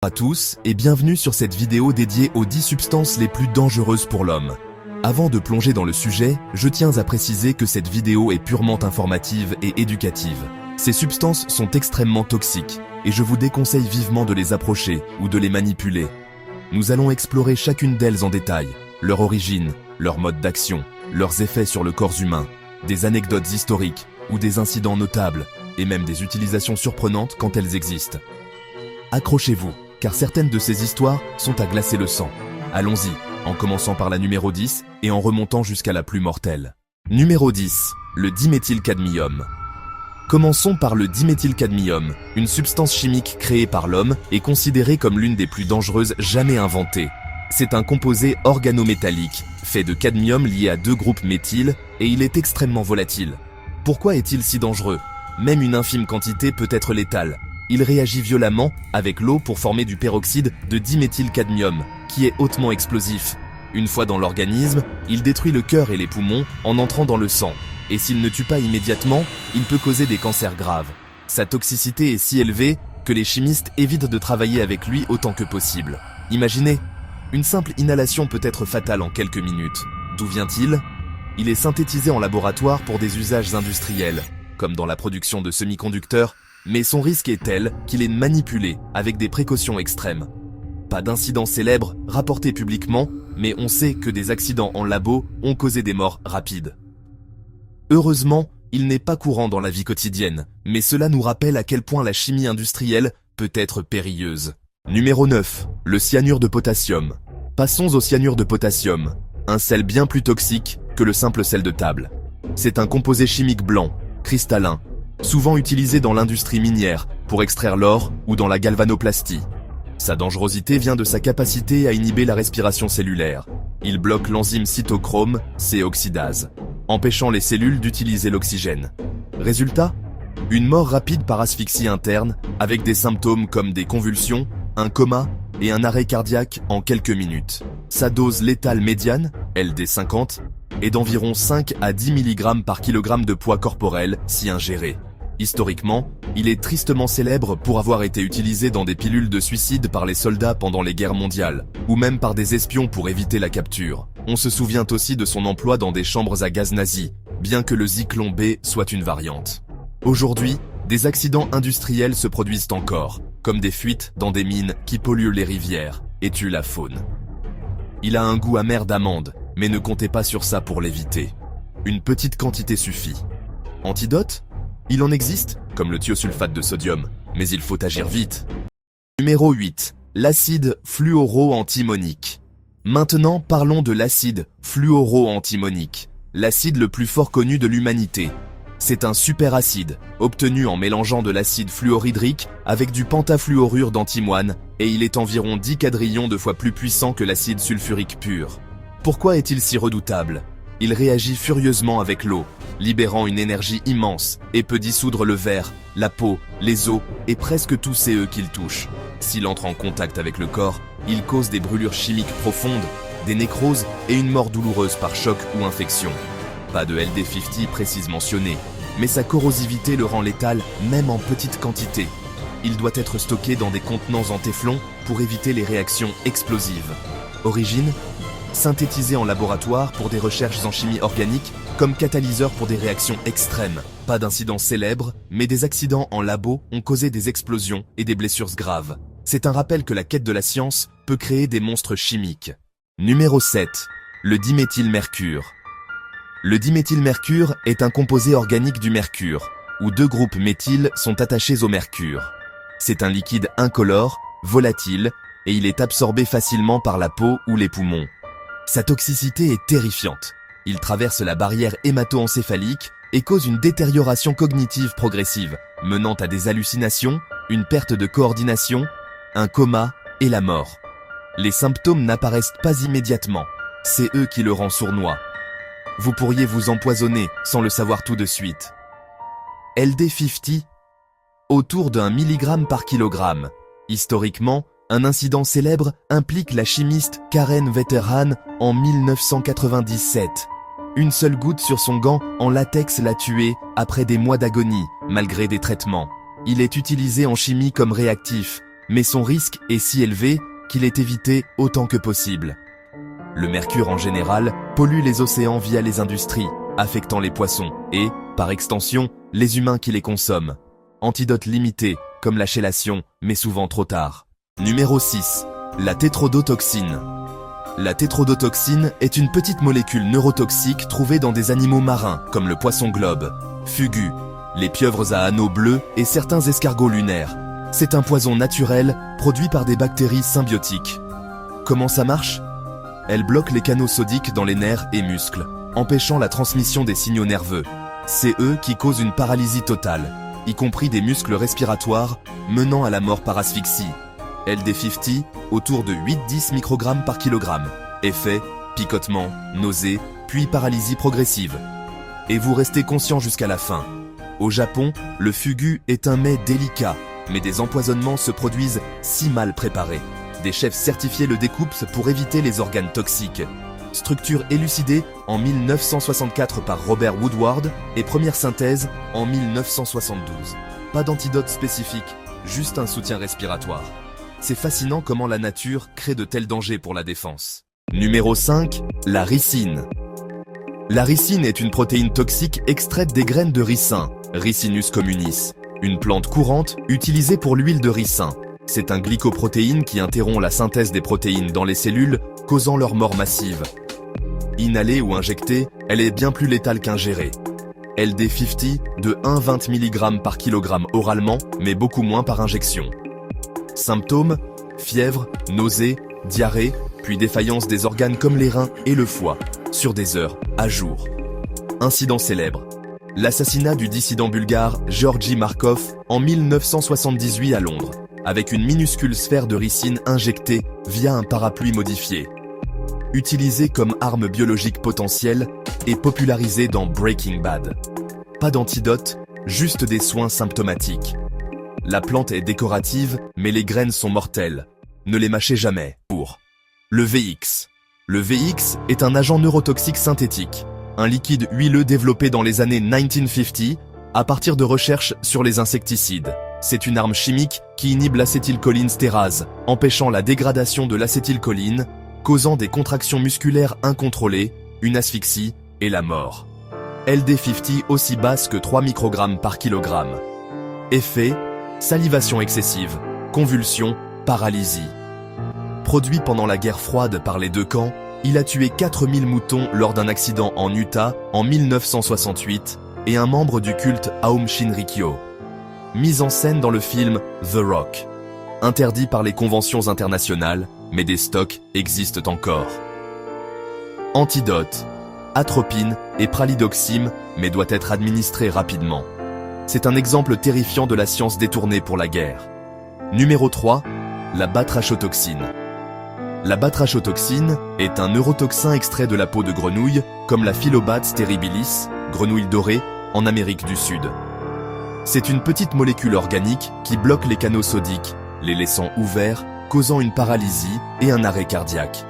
À tous et bienvenue sur cette vidéo dédiée aux 10 substances les plus dangereuses pour l'homme. Avant de plonger dans le sujet, je tiens à préciser que cette vidéo est purement informative et éducative. Ces substances sont extrêmement toxiques et je vous déconseille vivement de les approcher ou de les manipuler. Nous allons explorer chacune d'elles en détail, leur origine, leur mode d'action, leurs effets sur le corps humain, des anecdotes historiques ou des incidents notables, et même des utilisations surprenantes quand elles existent. Accrochez-vous, car certaines de ces histoires sont à glacer le sang. Allons-y, en commençant par la numéro 10 et en remontant jusqu'à la plus mortelle. Numéro 10, le diméthylcadmium. Commençons par le diméthylcadmium, une substance chimique créée par l'homme et considérée comme l'une des plus dangereuses jamais inventées. C'est un composé organométallique, fait de cadmium lié à deux groupes méthyle, et il est extrêmement volatile. Pourquoi est-il si dangereux? Même une infime quantité peut être létale. Il réagit violemment avec l'eau pour former du peroxyde de diméthylcadmium, qui est hautement explosif. Une fois dans l'organisme, il détruit le cœur et les poumons en entrant dans le sang. Et s'il ne tue pas immédiatement, il peut causer des cancers graves. Sa toxicité est si élevée que les chimistes évitent de travailler avec lui autant que possible. Imaginez, une simple inhalation peut être fatale en quelques minutes. D'où vient-il? Il est synthétisé en laboratoire pour des usages industriels, comme dans la production de semi-conducteurs, mais son risque est tel qu'il est manipulé avec des précautions extrêmes. Pas d'incidents célèbres rapportés publiquement, mais on sait que des accidents en labo ont causé des morts rapides. Heureusement, il n'est pas courant dans la vie quotidienne, mais cela nous rappelle à quel point la chimie industrielle peut être périlleuse. Numéro 9, le cyanure de potassium. Passons au cyanure de potassium, un sel bien plus toxique que le simple sel de table. C'est un composé chimique blanc, cristallin, souvent utilisé dans l'industrie minière pour extraire l'or ou dans la galvanoplastie. Sa dangerosité vient de sa capacité à inhiber la respiration cellulaire. Il bloque l'enzyme cytochrome C-oxydase, empêchant les cellules d'utiliser l'oxygène. Résultat? Une mort rapide par asphyxie interne avec des symptômes comme des convulsions, un coma et un arrêt cardiaque en quelques minutes. Sa dose létale médiane, LD50, est d'environ 5 à 10 mg par kilogramme de poids corporel si ingéré. Historiquement, il est tristement célèbre pour avoir été utilisé dans des pilules de suicide par les soldats pendant les guerres mondiales, ou même par des espions pour éviter la capture. On se souvient aussi de son emploi dans des chambres à gaz nazis, bien que le Zyklon B soit une variante. Aujourd'hui, des accidents industriels se produisent encore, comme des fuites dans des mines qui polluent les rivières et tuent la faune. Il a un goût amer d'amande, mais ne comptez pas sur ça pour l'éviter. Une petite quantité suffit. Antidote? Il en existe, comme le thiosulfate de sodium, mais il faut agir vite. Numéro 8. L'acide fluoroantimonique. Maintenant, parlons de l'acide fluoroantimonique, l'acide le plus fort connu de l'humanité. C'est un superacide, obtenu en mélangeant de l'acide fluorhydrique avec du pentafluorure d'antimoine, et il est environ 10 quadrillions de fois plus puissant que l'acide sulfurique pur. Pourquoi est-il si redoutable? Il réagit furieusement avec l'eau, libérant une énergie immense et peut dissoudre le verre, la peau, les os et presque tous ces œufs qu'il touche. S'il entre en contact avec le corps, il cause des brûlures chimiques profondes, des nécroses et une mort douloureuse par choc ou infection. Pas de LD50 précise mentionné, mais sa corrosivité le rend létal même en petite quantité. Il doit être stocké dans des contenants en téflon pour éviter les réactions explosives. Origine? Synthétisé en laboratoire pour des recherches en chimie organique comme catalyseur pour des réactions extrêmes. Pas d'incidents célèbres, mais des accidents en labo ont causé des explosions et des blessures graves. C'est un rappel que la quête de la science peut créer des monstres chimiques. Numéro 7. Le diméthylmercure. Le diméthylmercure est un composé organique du mercure, où deux groupes méthyle sont attachés au mercure. C'est un liquide incolore, volatile, et il est absorbé facilement par la peau ou les poumons. Sa toxicité est terrifiante. Il traverse la barrière hémato-encéphalique et cause une détérioration cognitive progressive, menant à des hallucinations, une perte de coordination, un coma et la mort. Les symptômes n'apparaissent pas immédiatement. C'est eux qui le rendent sournois. Vous pourriez vous empoisonner sans le savoir tout de suite. LD50, autour d'1 mg par kilogramme. Historiquement, un incident célèbre implique la chimiste Karen Veterhan en 1997. Une seule goutte sur son gant en latex l'a tué après des mois d'agonie, malgré des traitements. Il est utilisé en chimie comme réactif, mais son risque est si élevé qu'il est évité autant que possible. Le mercure en général pollue les océans via les industries, affectant les poissons et, par extension, les humains qui les consomment. Antidote limité, comme la chélation, mais souvent trop tard. Numéro 6. La tétrodotoxine. La tétrodotoxine est une petite molécule neurotoxique trouvée dans des animaux marins, comme le poisson globe, fugu, les pieuvres à anneaux bleus et certains escargots lunaires. C'est un poison naturel produit par des bactéries symbiotiques. Comment ça marche ? Elle bloque les canaux sodiques dans les nerfs et muscles, empêchant la transmission des signaux nerveux. C'est eux qui causent une paralysie totale, y compris des muscles respiratoires, menant à la mort par asphyxie. LD50, autour de 8-10 microgrammes par kilogramme. Effet, picotement, nausée, puis paralysie progressive. Et vous restez conscient jusqu'à la fin. Au Japon, le fugu est un mets délicat, mais des empoisonnements se produisent si mal préparés. Des chefs certifiés le découpent pour éviter les organes toxiques. Structure élucidée en 1964 par Robert Woodward et première synthèse en 1972. Pas d'antidote spécifique, juste un soutien respiratoire. C'est fascinant comment la nature crée de tels dangers pour la défense. Numéro 5. La ricine. La ricine est une protéine toxique extraite des graines de ricin, Ricinus communis, une plante courante utilisée pour l'huile de ricin. C'est un glycoprotéine qui interrompt la synthèse des protéines dans les cellules, causant leur mort massive. Inhalée ou injectée, elle est bien plus létale qu'ingérée. LD50 de 1,20 mg par kilogramme oralement, mais beaucoup moins par injection. Symptômes, fièvre, nausées, diarrhée, puis défaillance des organes comme les reins et le foie, sur des heures, à jour. Incident célèbre. L'assassinat du dissident bulgare Georgi Markov en 1978 à Londres, avec une minuscule sphère de ricine injectée via un parapluie modifié. Utilisée comme arme biologique potentielle et popularisée dans Breaking Bad. Pas d'antidote, juste des soins symptomatiques. La plante est décorative, mais les graines sont mortelles. Ne les mâchez jamais. Pour le VX. Le VX est un agent neurotoxique synthétique, un liquide huileux développé dans les années 1950 à partir de recherches sur les insecticides. C'est une arme chimique qui inhibe l'acétylcholinestérase, empêchant la dégradation de l'acétylcholine, causant des contractions musculaires incontrôlées, une asphyxie et la mort. LD50 aussi basse que 3 microgrammes par kilogramme. Effet, salivation excessive, convulsions, paralysie. Produit pendant la guerre froide par les deux camps, il a tué 4000 moutons lors d'un accident en Utah en 1968 et un membre du culte Aum Shinrikyo. Mise en scène dans le film The Rock. Interdit par les conventions internationales, mais des stocks existent encore. Antidote. Atropine et pralidoxime, mais doit être administré rapidement. C'est un exemple terrifiant de la science détournée pour la guerre. Numéro 3. La batrachotoxine. La batrachotoxine est un neurotoxin extrait de la peau de grenouille, comme la Phyllobates terribilis, grenouille dorée, en Amérique du Sud. C'est une petite molécule organique qui bloque les canaux sodiques, les laissant ouverts, causant une paralysie et un arrêt cardiaque.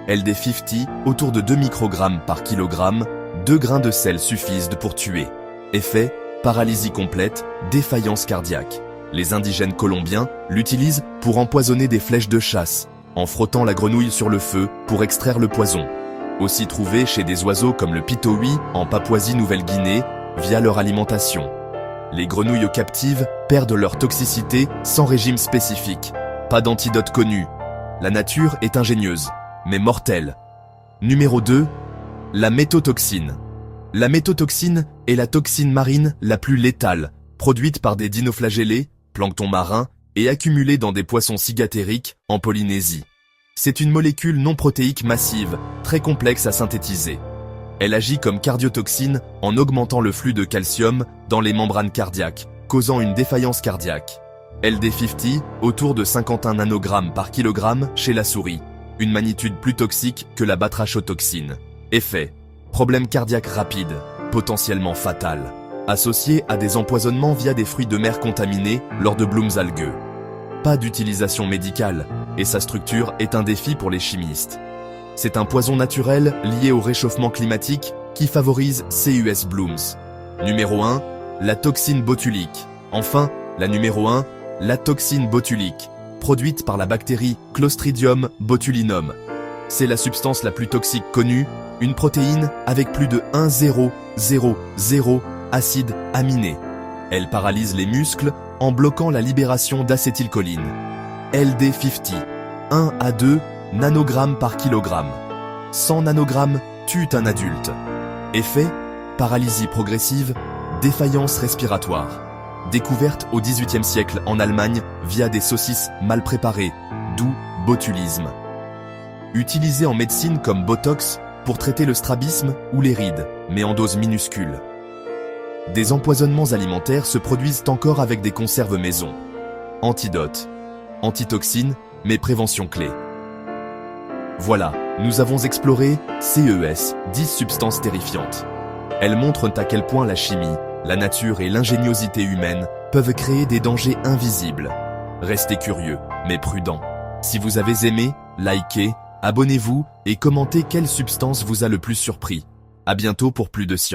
LD50, autour de 2 microgrammes par kilogramme, 2 grains de sel suffisent pour tuer. Effet, paralysie complète, défaillance cardiaque. Les indigènes colombiens l'utilisent pour empoisonner des flèches de chasse, en frottant la grenouille sur le feu pour extraire le poison. Aussi trouvé chez des oiseaux comme le pitohui en Papouasie-Nouvelle-Guinée, via leur alimentation. Les grenouilles captives perdent leur toxicité sans régime spécifique. Pas d'antidote connu. La nature est ingénieuse, mais mortelle. Numéro 2. La méthotoxine. La méthotoxine est la toxine marine la plus létale, produite par des dinoflagellés, plancton marin, et accumulée dans des poissons cigatériques en Polynésie. C'est une molécule non protéique massive, très complexe à synthétiser. Elle agit comme cardiotoxine en augmentant le flux de calcium dans les membranes cardiaques, causant une défaillance cardiaque. LD50, autour de 51 nanogrammes par kilogramme chez la souris, une magnitude plus toxique que la batrachotoxine. Effet, problème cardiaque rapide, potentiellement fatal, associé à des empoisonnements via des fruits de mer contaminés lors de blooms algueux. Pas d'utilisation médicale, et sa structure est un défi pour les chimistes. C'est un poison naturel lié au réchauffement climatique qui favorise CUS blooms. Numéro 1, la toxine botulique. Enfin, la numéro 1, la toxine botulique. produite par la bactérie Clostridium botulinum. C'est la substance la plus toxique connue, une protéine avec plus de 1,000 acides aminés. Elle paralyse les muscles en bloquant la libération d'acétylcholine. LD50, 1 à 2 nanogrammes par kilogramme. 100 nanogrammes tuent un adulte. Effet, paralysie progressive, défaillance respiratoire. Découverte au XVIIIe siècle en Allemagne via des saucisses mal préparées, d'où botulisme. Utilisé en médecine comme botox pour traiter le strabisme ou les rides, mais en dose minuscule. Des empoisonnements alimentaires se produisent encore avec des conserves maison. Antidote, antitoxines, mais prévention clé. Voilà, nous avons exploré CES, 10 substances terrifiantes. Elles montrent à quel point la chimie, la nature et l'ingéniosité humaine peuvent créer des dangers invisibles. Restez curieux, mais prudents. Si vous avez aimé, likez, abonnez-vous et commentez quelle substance vous a le plus surpris. À bientôt pour plus de science.